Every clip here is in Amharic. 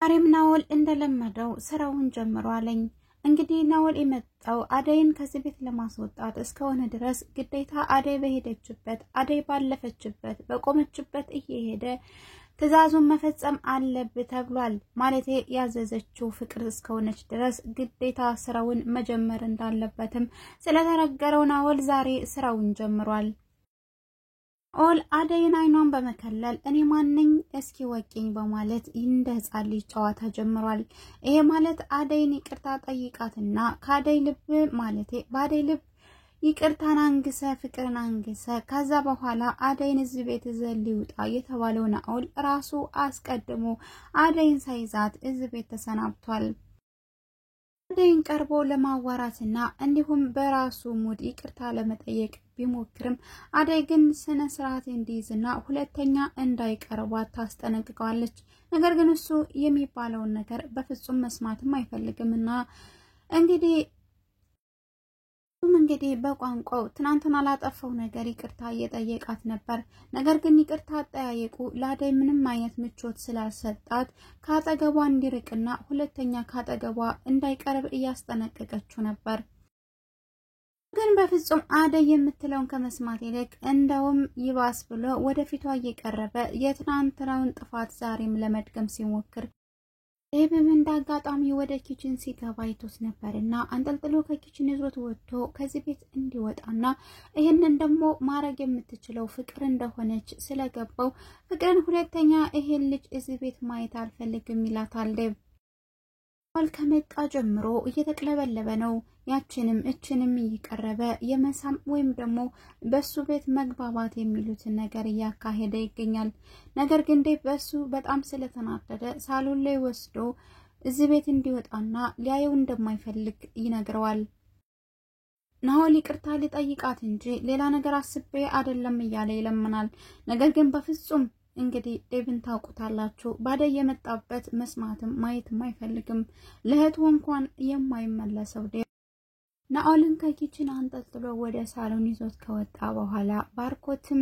አሬም ናኦል እንደለመደው ስራውን ጀምሯልኝ። እንግዲህ ናኦል የመጣው አደይን ከዚህ ቤት ለማስወጣት እስከሆነ ድረስ ግዴታ አደይ በሄደችበት አደይ ባለፈችበት በቆመችበት እየሄደ ትዕዛዙን መፈጸም አለበት ተብሏል። ማለቴ ያዘዘችው ፍቅር እስከሆነች ድረስ ግዴታ ስራውን መጀመር እንዳለበትም ስለተነገረው ናኦል ዛሬ ስራውን ጀምሯል። ኦል አደይን አይኗን በመከለል እኔ ማንኝ እስኪ ወቂኝ በማለት እንደ ህፃን ልጅ ጨዋታ ጀምሯል። ይሄ ማለት አደይን ይቅርታ ጠይቃትና ካደይ ልብ ማለቴ ባደይ ልብ ይቅርታን አንግሰ ፍቅርን አንግሰ ከዛ በኋላ አደይን እዚህ ቤት ዘል ይውጣ የተባለው ናኦል ራሱ አስቀድሞ አደይን ሳይዛት እዚህ ቤት ተሰናብቷል። አደይን ቀርቦ ለማዋራትና እንዲሁም በራሱ ሙድ ይቅርታ ለመጠየቅ ቢሞክርም አደይ ግን ስነ ስርዓት እንዲይዝና ሁለተኛ እንዳይቀርባት ታስጠነቅቀዋለች። ነገር ግን እሱ የሚባለውን ነገር በፍጹም መስማትም አይፈልግምና እንግዲህ በቋንቋው ትናንትና ላጠፋው ነገር ይቅርታ እየጠየቃት ነበር። ነገር ግን ይቅርታ አጠያየቁ ለአደይ ምንም አይነት ምቾት ስላልሰጣት ካጠገቧ እንዲርቅና ሁለተኛ ካጠገቧ እንዳይቀርብ እያስጠነቀቀችው ነበር። ግን በፍጹም አደይ የምትለውን ከመስማት ይልቅ እንደውም ይባስ ብሎ ወደፊቷ እየቀረበ የትናንትናውን ጥፋት ዛሬም ለመድገም ሲሞክር ዴብም እንዳጋጣሚ ወደ ኪችን ሲገባ አይቶት ነበርና አንጠልጥሎ ከኪችን ይዞት ወጥቶ ከዚህ ቤት እንዲወጣና ይሄንን ደግሞ ማረግ የምትችለው ፍቅር እንደሆነች ስለገባው ፍቅርን ሁለተኛ ይሄን ልጅ እዚህ ቤት ማየት አልፈልግም ይላታል። ዴብ ከመጣ ጀምሮ እየተቅለበለበ ነው። ያችንም እችንም እየቀረበ የመሳም ወይም ደግሞ በሱ ቤት መግባባት የሚሉትን ነገር እያካሄደ ይገኛል። ነገር ግን ዴብ በሱ በጣም ስለተናደደ ሳሎን ላይ ወስዶ እዚህ ቤት እንዲወጣና ሊያየው እንደማይፈልግ ይነግረዋል። ናኦል ይቅርታ ሊጠይቃት እንጂ ሌላ ነገር አስቤ አይደለም እያለ ይለምናል። ነገር ግን በፍጹም እንግዲህ ዴብን ታውቁታላችሁ ባደይ የመጣበት መስማትም ማየትም አይፈልግም። ለህቱ እንኳን የማይመለሰው ዴብ ናኦልን ከኪችን አንጠልጥሎ ወደ ሳሎን ይዞት ከወጣ በኋላ ባርኮትም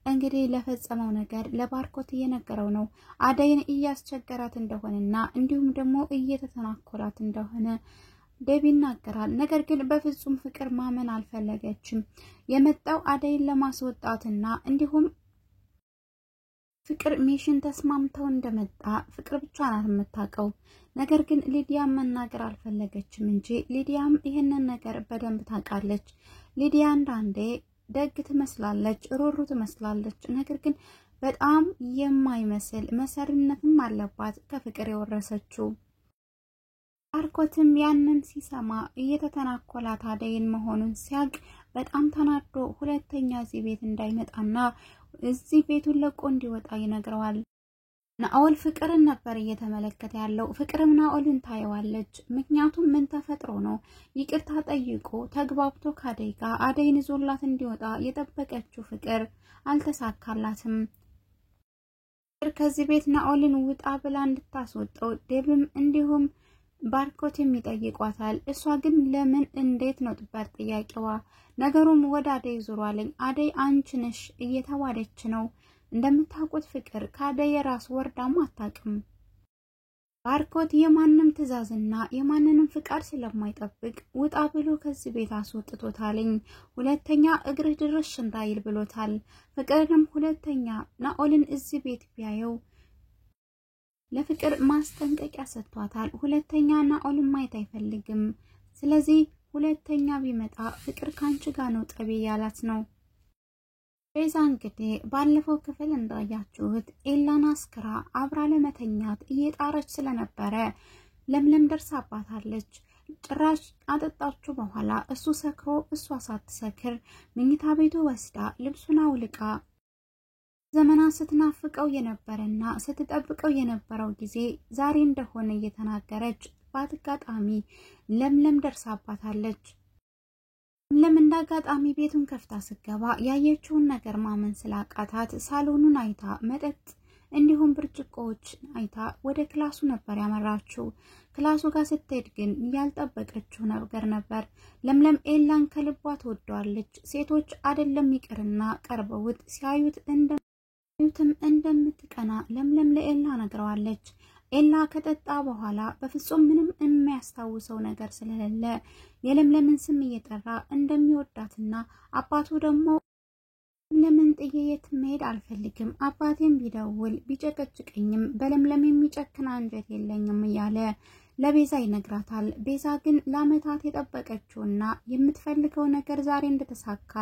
እንግዲህ ለፈጸመው ነገር ለባርኮት እየነገረው ነው። አደይን እያስቸገራት እንደሆነና እንዲሁም ደግሞ እየተተናኮላት እንደሆነ ዴብ ይናገራል። ነገር ግን በፍጹም ፍቅር ማመን አልፈለገችም። የመጣው አደይን ለማስወጣትና እንዲሁም ፍቅር ሚሽን ተስማምተው እንደመጣ ፍቅር ብቻ ናት የምታውቀው። ነገር ግን ሊዲያም መናገር አልፈለገችም እንጂ ሊዲያም ይሄንን ነገር በደንብ ታውቃለች። ሊዲያ አንዳንዴ ደግ ትመስላለች፣ ሩሩ ትመስላለች። ነገር ግን በጣም የማይመስል መሰሪነትም አለባት ከፍቅር የወረሰችው። ባርኮትም ያንን ሲሰማ እየተተናኮላት አደይን መሆኑን ሲያቅ በጣም ተናዶ ሁለተኛ እዚህ ቤት እንዳይመጣና እዚህ ቤቱን ለቆ እንዲወጣ ይነግረዋል። ናኦል ፍቅርን ነበር እየተመለከተ ያለው። ፍቅርም ናኦልን ታየዋለች። ምክንያቱም ምን ተፈጥሮ ነው ይቅርታ ጠይቆ ተግባብቶ ካደይ ጋር አደይን ይዞላት እንዲወጣ የጠበቀችው ፍቅር አልተሳካላትም። ከዚህ ቤት ናኦልን ውጣ ብላ እንድታስወጣው ዴብም እንዲሁም ባርኮት የሚጠይቋታል። እሷ ግን ለምን እንዴት ነው ጥባት ጥያቄዋ። ነገሩም ወደ አደይ ዙሯልኝ። አደይ አንቺ ነሽ እየተባለች ነው። እንደምታውቁት ፍቅር ካደይ የራስ ወርዳም አታውቅም። ባርኮት የማንንም ትዕዛዝና የማንንም ፍቃድ ስለማይጠብቅ ውጣ ብሎ ከዚህ ቤት አስወጥቶታልኝ። ሁለተኛ እግር ድርሽ እንዳይል ብሎታል። ፍቅርንም ሁለተኛ ናኦልን እዚህ ቤት ቢያየው ለፍቅር ማስጠንቀቂያ ሰጥቷታል። ሁለተኛ ናኦልን ማየት አይፈልግም። ስለዚህ ሁለተኛ ቢመጣ ፍቅር ካንቺ ጋር ነው ጠቢ ያላት ነው። ቤዛ እንግዲህ ባለፈው ክፍል እንዳያችሁት ኤላን አስክራ አብራ ለመተኛት እየጣረች ስለነበረ ለምለም ደርሳባታለች። ጭራሽ አጠጣችሁ በኋላ እሱ ሰክሮ እሷ ሳትሰክር መኝታ ቤቱ ወስዳ ልብሱን አውልቃ ዘመናት ስትናፍቀው የነበረና ስትጠብቀው የነበረው ጊዜ ዛሬ እንደሆነ እየተናገረች በአጋጣሚ ለምለም ደርሳባታለች። ለምለም እንዳጋጣሚ ቤቱን ከፍታ ስገባ ያየችውን ነገር ማመን ስላቃታት ሳሎኑን አይታ መጠጥ እንዲሁም ብርጭቆዎች አይታ ወደ ክላሱ ነበር ያመራችው። ክላሱ ጋር ስትሄድ ግን ያልጠበቀችው ነገር ነበር። ለምለም ኤላን ከልቧ ትወደዋለች። ሴቶች አይደለም ይቅርና ቀርበውት ሲያዩት እንደምትቀና ለምለም ለኤላ ነግረዋለች። ኤላ ከጠጣ በኋላ በፍጹም ምንም የሚያስታውሰው ነገር ስለሌለ የለምለምን ስም እየጠራ እንደሚወዳትና አባቱ ደግሞ ለምን ጥየት መሄድ አልፈልግም አባቴም ቢደውል ቢጨቀጭቀኝም በለምለም የሚጨክን አንጀት የለኝም እያለ ለቤዛ ይነግራታል። ቤዛ ግን ለአመታት የጠበቀችውና የምትፈልገው ነገር ዛሬ እንደተሳካ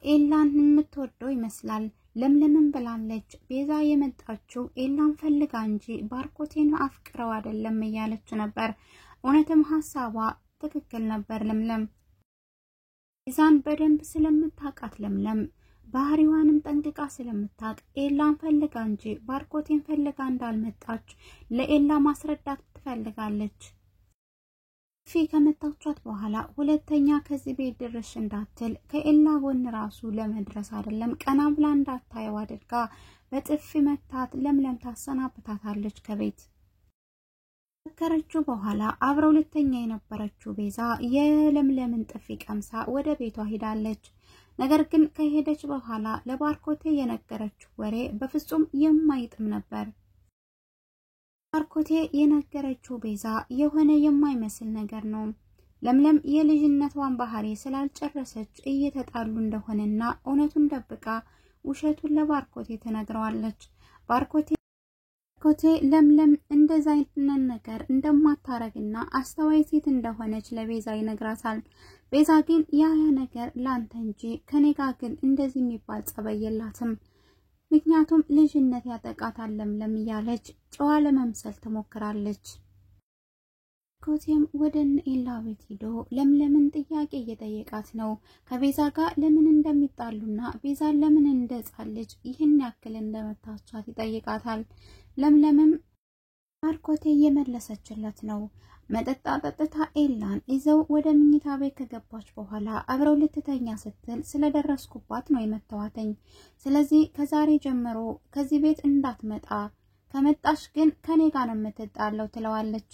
ኤላን የምትወደው ይመስላል። ለምለምን ብላለች ቤዛ የመጣችው ኤላን ፈልጋ እንጂ ባርኮቴን አፍቅረው አይደለም እያለች ነበር። እውነትም ሐሳቧ ትክክል ነበር። ለምለም ቤዛን በደንብ ስለምታውቃት ለምለም ባህሪዋንም ጠንቅቃ ስለምታውቅ ኤላን ፈልጋ እንጂ ባርኮቴን ፈልጋ እንዳልመጣች ለኤላ ማስረዳት ትፈልጋለች። ከመታቻት በኋላ ሁለተኛ ከዚህ ቤት ድርሽ እንዳትል ከኤላ ጎን ራሱ ለመድረስ አይደለም ቀና ብላ እንዳታየው አድርጋ በጥፊ መታት ለምለም ታሰናብታታለች ከቤት። ከረቹ በኋላ አብረው ሁለተኛ የነበረችው ቤዛ የለምለምን ጥፊ ቀምሳ ወደ ቤቷ ሄዳለች። ነገር ግን ከሄደች በኋላ ለባርኮቴ የነገረችው ወሬ በፍጹም የማይጥም ነበር። ባርኮቴ የነገረችው ቤዛ የሆነ የማይመስል ነገር ነው። ለምለም የልጅነቷን ባህሪ ስላልጨረሰች እየተጣሉ እንደሆነና እውነቱን ደብቃ ውሸቱን ለባርኮቴ ተነግረዋለች። ባርኮቴ ለምለም እንደዛ አይነት ነገር እንደማታረግና አስተዋይ ሴት እንደሆነች ለቤዛ ይነግራታል። ቤዛ ግን ያ ነገር ላንተ እንጂ ከኔ ጋር ግን እንደዚህ የሚባል ጸባይ የላትም ምክንያቱም ልጅነት ያጠቃታል ለምለም እያለች ጨዋ ለመምሰል ትሞክራለች። ባርኮቴም ወደ ኤላ ቤት ሄዶ ለምለምን ጥያቄ እየጠየቃት ነው። ከቤዛ ጋር ለምን እንደሚጣሉና ቤዛ ለምን እንደጻለች ይህን ያክል እንደመታቻት ይጠይቃታል። ለምለምም ባርኮቴ እየመለሰችለት ነው። መጠጣ ጠጥታ ኤላን ይዘው ወደ ምኝታ ቤት ከገባች በኋላ አብረው ልትተኛ ስትል ስለደረስኩባት ነው የመተዋተኝ። ስለዚህ ከዛሬ ጀምሮ ከዚህ ቤት እንዳትመጣ ከመጣሽ ግን ከኔ ጋር ነው የምትጣለው ትለዋለች።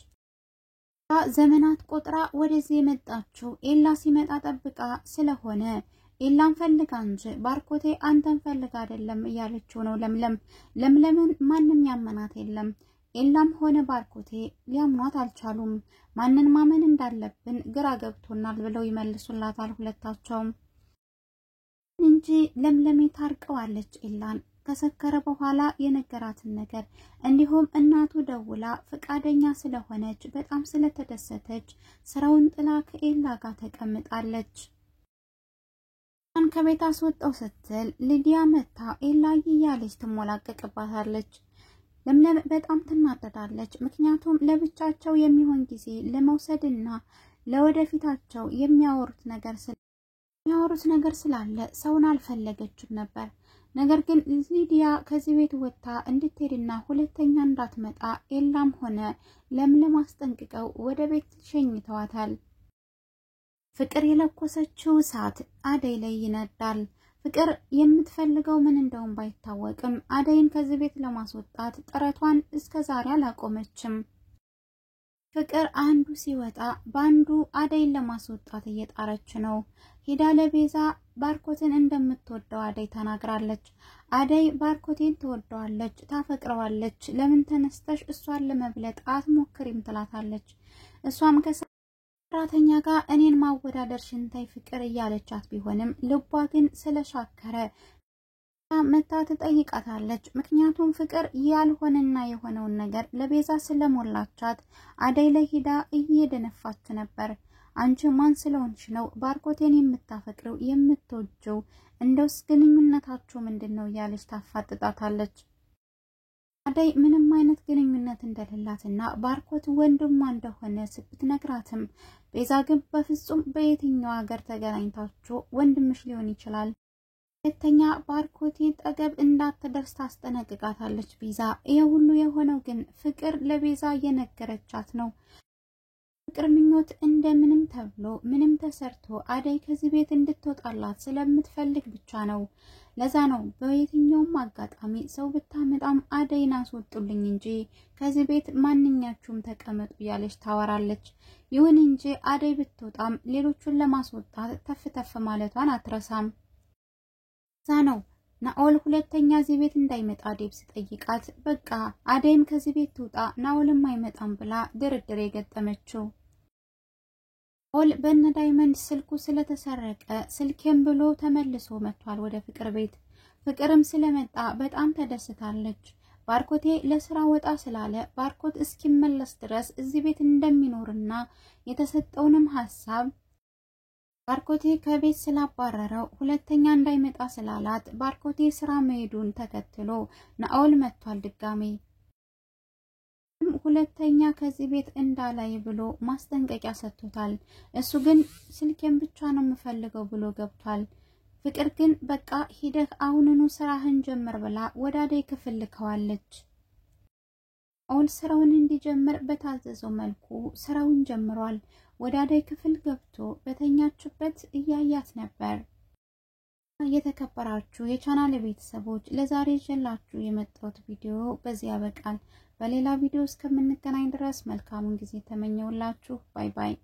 ዘመናት ቆጥራ ወደዚህ የመጣችው ኤላ ሲመጣ ጠብቃ ስለሆነ ኤላን ፈልጋ እንጂ ባርኮቴ አንተን ፈልጋ አይደለም እያለችው ነው። ለምለምን ማንም ያመናት የለም። ኤላም ሆነ ባርኮቴ ሊያምኗት አልቻሉም። ማንን ማመን እንዳለብን ግራ ገብቶናል ብለው ይመልሱላታል ሁለታቸውም እንጂ ለምለሜ ታርቀዋለች። ኤላን ከሰከረ በኋላ የነገራትን ነገር እንዲሁም እናቱ ደውላ ፈቃደኛ ስለሆነች በጣም ስለተደሰተች ስራውን ጥላ ከኤላ ጋር ተቀምጣለች። ከቤት አስወጣው ስትል ሊዲያ መታ ኤላ እያለች ትሞላቀቅባታለች። ለምለም በጣም ትናደዳለች። ምክንያቱም ለብቻቸው የሚሆን ጊዜ ለመውሰድና ለወደፊታቸው የሚያወሩት ነገር ስላለ ሰውን አልፈለገችም ነበር። ነገር ግን ሊዲያ ከዚህ ቤት ወጣ እንድትሄድና ሁለተኛ እንዳትመጣ ኤላም ሆነ ለምለም አስጠንቅቀው ወደ ቤት ሸኝተዋታል። ፍቅር የለኮሰችው እሳት አደይ ላይ ይነዳል። ፍቅር የምትፈልገው ምን እንደሆነ ባይታወቅም አደይን ከዚህ ቤት ለማስወጣት ጥረቷን እስከዛሬ አላቆመችም። ፍቅር አንዱ ሲወጣ ባንዱ አደይን ለማስወጣት እየጣረች ነው። ሄዳ ለቤዛ ባርኮቴን እንደምትወደው አደይ ተናግራለች። አደይ ባርኮቴን ትወደዋለች፣ ታፈቅረዋለች። ለምን ተነስተሽ እሷን ለመብለጥ አትሞክሪም ትላታለች። እሷም ሰራተኛ ጋር እኔን ማወዳደር ሽንታይ ፍቅር እያለቻት ቢሆንም ልቧ ግን ስለሻከረ መታ ትጠይቃታለች። ምክንያቱም ፍቅር ያልሆነና የሆነውን ነገር ለቤዛ ስለሞላቻት አደይ ላይ ሄዳ እየደነፋች ነበር። አንቺ ማን ስለሆንሽ ነው ባርኮቴን የምታፈቅረው የምትወጂው? እንደውስ ግንኙነታችሁ ምንድነው እያለች ታፋጥጣታለች። አደይ ምንም አይነት ግንኙነት እንደሌላትና ባርኮት ወንድሟ እንደሆነ ስትነግራትም ቤዛ ግን በፍጹም በየትኛው ሀገር ተገናኝታችሁ ወንድምሽ ሊሆን ይችላል ሁለተኛ ባርኮቴ ጠገብ እንዳትደርስ ታስጠነቅቃታለች። ቤዛ ይሄ ሁሉ የሆነው ግን ፍቅር ለቤዛ እየነገረቻት ነው። ፍቅር ምኞት እንደምንም ተብሎ ምንም ተሰርቶ አደይ ከዚህ ቤት እንድትወጣላት ስለምትፈልግ ብቻ ነው። ለዛ ነው በየትኛውም አጋጣሚ ሰው ብታመጣም አደይን አስወጡልኝ እንጂ ከዚህ ቤት ማንኛችሁም ተቀመጡ ያለች ታወራለች። ይሁን እንጂ አደይ ብትወጣም ሌሎቹን ለማስወጣት ተፍ ማለቷን አትረሳም። ዛ ነው ናኦል ሁለተኛ እዚህ ቤት እንዳይመጣ ዴብ ሲጠይቃት በቃ አደይም ከዚህ ቤት ትውጣ ናኦልም አይመጣም ብላ ድርድር የገጠመችው። ናኦል በእነ ዳይመንድ ስልኩ ስለተሰረቀ ስልኬን ብሎ ተመልሶ መጥቷል ወደ ፍቅር ቤት። ፍቅርም ስለመጣ በጣም ተደስታለች። ባርኮቴ ለስራ ወጣ ስላለ ባርኮት እስኪመለስ ድረስ እዚህ ቤት እንደሚኖርና የተሰጠውንም ሐሳብ ባርኮቴ ከቤት ስላባረረው ሁለተኛ እንዳይመጣ ስላላት ባርኮቴ ስራ መሄዱን ተከትሎ ናኦል መጥቷል ድጋሜ። ሁለተኛ ከዚህ ቤት እንዳላይ ብሎ ማስጠንቀቂያ ሰጥቶታል። እሱ ግን ስልኬን ብቻ ነው የምፈልገው ብሎ ገብቷል። ፍቅር ግን በቃ ሂደህ አሁንኑ ስራህን ጀምር ብላ ወደ አደይ ክፍል ልከዋለች። ናኦል ስራውን እንዲጀምር በታዘዘው መልኩ ስራውን ጀምሯል። ወደ አደይ ክፍል ገብቶ በተኛችበት እያያት ነበር። የተከበራችሁ የቻናል ቤተሰቦች ለዛሬ ይዤላችሁ የመጣሁት ቪዲዮ በዚህ ያበቃል። በሌላ ቪዲዮ እስከምንገናኝ ድረስ መልካሙን ጊዜ ተመኘውላችሁ። ባይ ባይ።